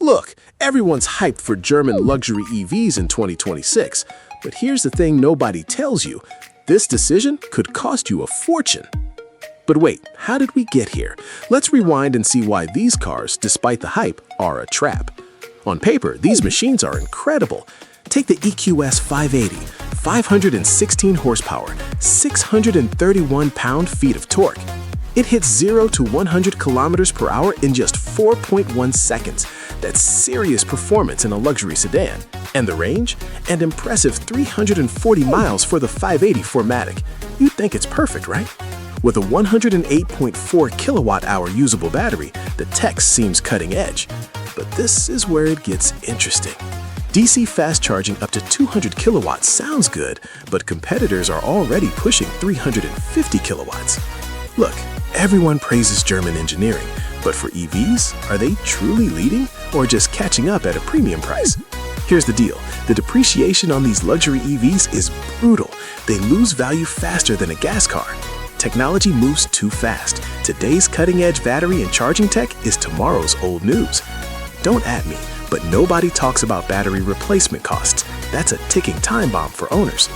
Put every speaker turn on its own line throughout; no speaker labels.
Look, everyone's hyped for German luxury EVs in 2026, but here's the thing nobody tells you. This decision could cost you a fortune. But wait, how did we get here? Let's rewind and see why these cars, despite the hype, are a trap. On paper, these machines are incredible. Take the EQS 580, 516 horsepower, 631 pound-feet of torque. It hits 0 to 100 kilometers per hour in just 4.1 seconds. That's serious performance in a luxury sedan. And the range? An impressive 340 miles for the 580 4MATIC. You'd think it's perfect, right? With a 108.4 kilowatt-hour usable battery, the tech seems cutting edge. But this is where it gets interesting. DC fast charging up to 200 kilowatts sounds good, but competitors are already pushing 350 kilowatts. Look, everyone praises German engineering, but for EVs, are they truly leading or just catching up at a premium price? Here's the deal. The depreciation on these luxury EVs is brutal. They lose value faster than a gas car. Technology moves too fast. Today's cutting-edge battery and charging tech is tomorrow's old news. Don't at me, but nobody talks about battery replacement costs. That's a ticking time bomb for owners.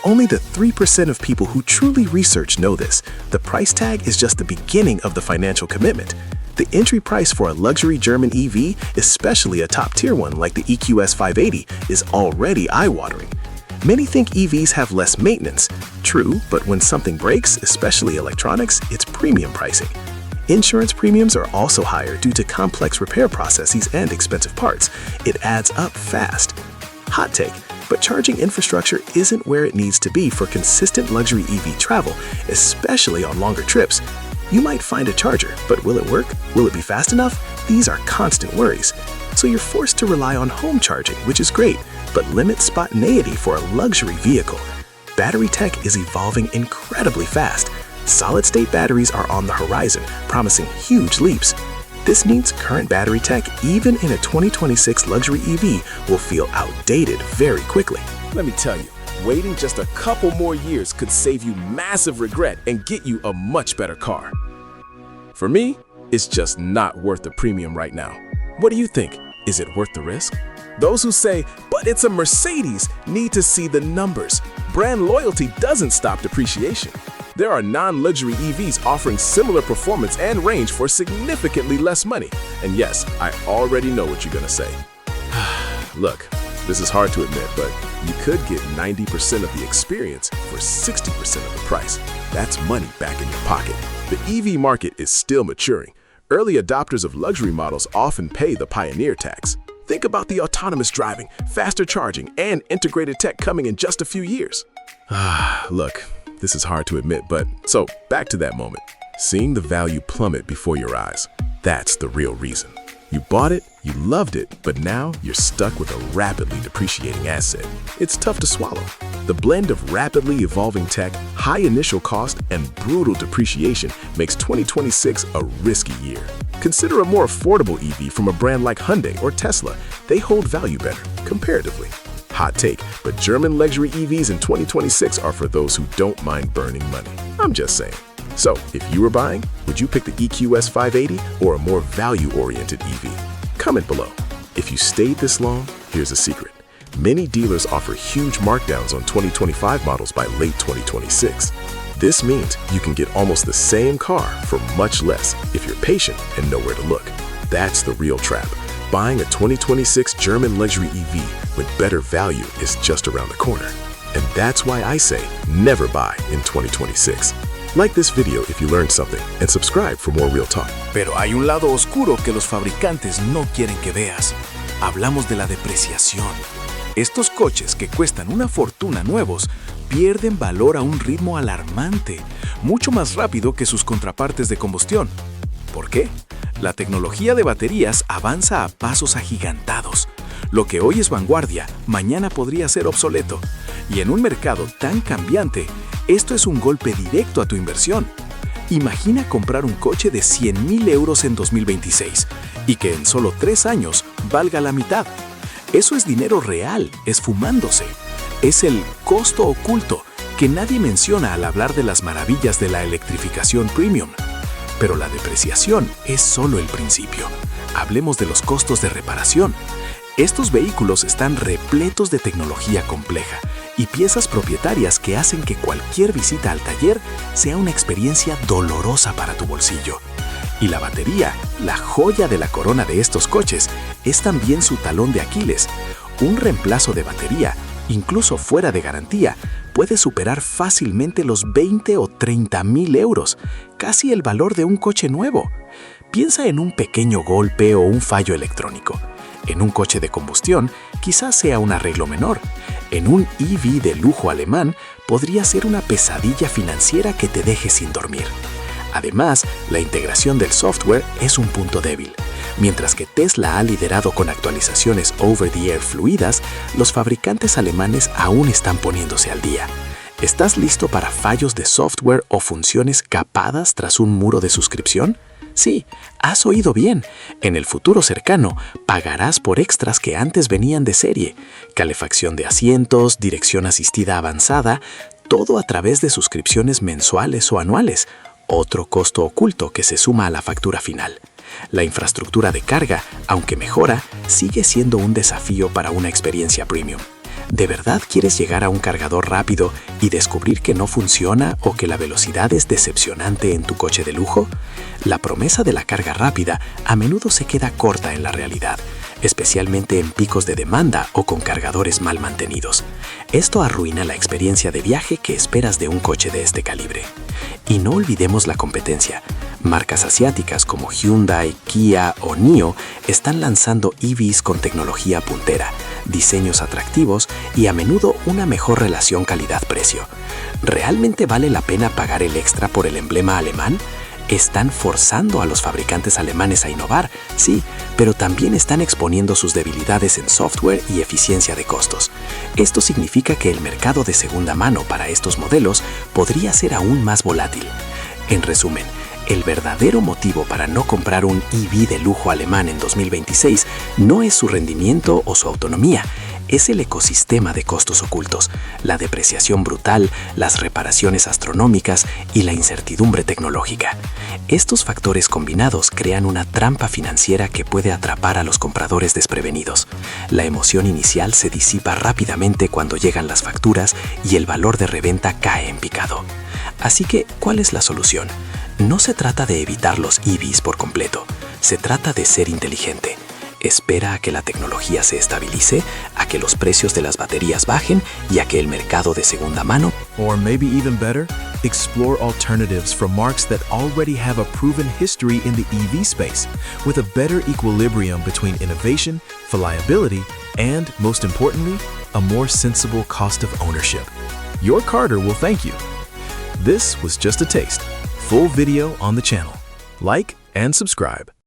Only the 3% of people who truly research know this. The price tag is just the beginning of the financial commitment. The entry price for a luxury German EV, especially a top-tier one like the EQS 580, is already eye-watering. Many think EVs have less maintenance. True, but when something breaks, especially electronics, it's premium pricing. Insurance premiums are also higher due to complex repair processes and expensive parts. It adds up fast. Hot take, but charging infrastructure isn't where it needs to be for consistent luxury EV travel, especially on longer trips. You might find a charger, but will it work? Will it be fast enough? These are constant worries. So you're forced to rely on home charging, which is great, but limits spontaneity for a luxury vehicle. Battery tech is evolving incredibly fast. Solid-state batteries are on the horizon, promising huge leaps. This means current battery tech, even in a 2026 luxury EV, will feel outdated very quickly. Let me tell you, waiting just a couple more years could save you massive regret and get you a much better car. For me, it's just not worth the premium right now. What do you think? Is it worth the risk? Those who say, but it's a Mercedes, need to see the numbers. Brand loyalty doesn't stop depreciation. There are non-luxury EVs offering similar performance and range for significantly less money. And yes, I already know what you're gonna say. Look, this is hard to admit, but you could get 90% of the experience for 60% of the price. That's money back in your pocket. The EV market is still maturing. Early adopters of luxury models often pay the pioneer tax. Think about the autonomous driving, faster charging, and integrated tech coming in just a few years. Look, this is hard to admit, but so back to that moment. Seeing the value plummet before your eyes. That's the real reason. You bought it, you loved it, but now you're stuck with a rapidly depreciating asset. It's tough to swallow. The blend of rapidly evolving tech, high initial cost, and brutal depreciation makes 2026 a risky year. Consider a more affordable EV from a brand like Hyundai or Tesla. They hold value better, comparatively. Hot take, but German luxury EVs in 2026 are for those who don't mind burning money. I'm just saying. So, if you were buying, would you pick the EQS 580 or a more value-oriented EV? Comment below. If you stayed this long, here's a secret. Many dealers offer huge markdowns on 2025 models by late 2026. This means you can get almost the same car for much less if you're patient and know where to look. That's the real trap. Buying a 2026 German luxury EV with better value is just around the corner. And that's why I say never buy in 2026. Like this video if you learned something and subscribe for more real talk.
Pero hay un lado oscuro que los fabricantes no quieren que veas. Hablamos de la depreciación. Estos coches que cuestan una fortuna nuevos pierden valor a un ritmo alarmante, mucho más rápido que sus contrapartes de combustión. ¿Por qué? La tecnología de baterías avanza a pasos agigantados. Lo que hoy es vanguardia, mañana podría ser obsoleto. Y en un mercado tan cambiante, esto es un golpe directo a tu inversión. Imagina comprar un coche de 100.000 euros en 2026 y que en solo 3 años valga la mitad. Eso es dinero real, esfumándose. Es el costo oculto que nadie menciona al hablar de las maravillas de la electrificación premium. Pero la depreciación es solo el principio. Hablemos de los costos de reparación. Estos vehículos están repletos de tecnología compleja y piezas propietarias que hacen que cualquier visita al taller sea una experiencia dolorosa para tu bolsillo. Y la batería, la joya de la corona de estos coches, es también su talón de Aquiles. Un reemplazo de batería, incluso fuera de garantía, puede superar fácilmente los 20 o 30 mil euros, casi el valor de un coche nuevo. Piensa en un pequeño golpe o un fallo electrónico. En un coche de combustión, quizás sea un arreglo menor. En un EV de lujo alemán, podría ser una pesadilla financiera que te deje sin dormir. Además, la integración del software es un punto débil. Mientras que Tesla ha liderado con actualizaciones over-the-air fluidas, los fabricantes alemanes aún están poniéndose al día. ¿Estás listo para fallos de software o funciones capadas tras un muro de suscripción? Sí, has oído bien. En el futuro cercano, pagarás por extras que antes venían de serie. Calefacción de asientos, dirección asistida avanzada, todo a través de suscripciones mensuales o anuales. Otro costo oculto que se suma a la factura final. La infraestructura de carga, aunque mejora, sigue siendo un desafío para una experiencia premium. ¿De verdad quieres llegar a un cargador rápido y descubrir que no funciona o que la velocidad es decepcionante en tu coche de lujo? La promesa de la carga rápida a menudo se queda corta en la realidad, especialmente en picos de demanda o con cargadores mal mantenidos. Esto arruina la experiencia de viaje que esperas de un coche de este calibre. Y no olvidemos la competencia. Marcas asiáticas como Hyundai, Kia o NIO están lanzando EVs con tecnología puntera, diseños atractivos y a menudo una mejor relación calidad-precio. ¿Realmente vale la pena pagar el extra por el emblema alemán? Están forzando a los fabricantes alemanes a innovar, sí, pero también están exponiendo sus debilidades en software y eficiencia de costos. Esto significa que el mercado de segunda mano para estos modelos podría ser aún más volátil. En resumen, el verdadero motivo para no comprar un EV de lujo alemán en 2026 no es su rendimiento o su autonomía, es el ecosistema de costos ocultos, la depreciación brutal, las reparaciones astronómicas y la incertidumbre tecnológica. Estos factores combinados crean una trampa financiera que puede atrapar a los compradores desprevenidos. La emoción inicial se disipa rápidamente cuando llegan las facturas y el valor de reventa cae en picado. Así que, ¿cuál es la solución? No se trata de evitar los EVs por completo, se trata de ser inteligente. Espera a que la tecnología se estabilice, a que los precios de las baterías bajen y a que el mercado de segunda mano,
or maybe even better, explore alternatives from marques that already have a proven history in the EV space, with a better equilibrium between innovation, reliability, and, most importantly, a more sensible cost of ownership. Your Carter will thank you. This was just a taste. Full video on the channel. Like and subscribe.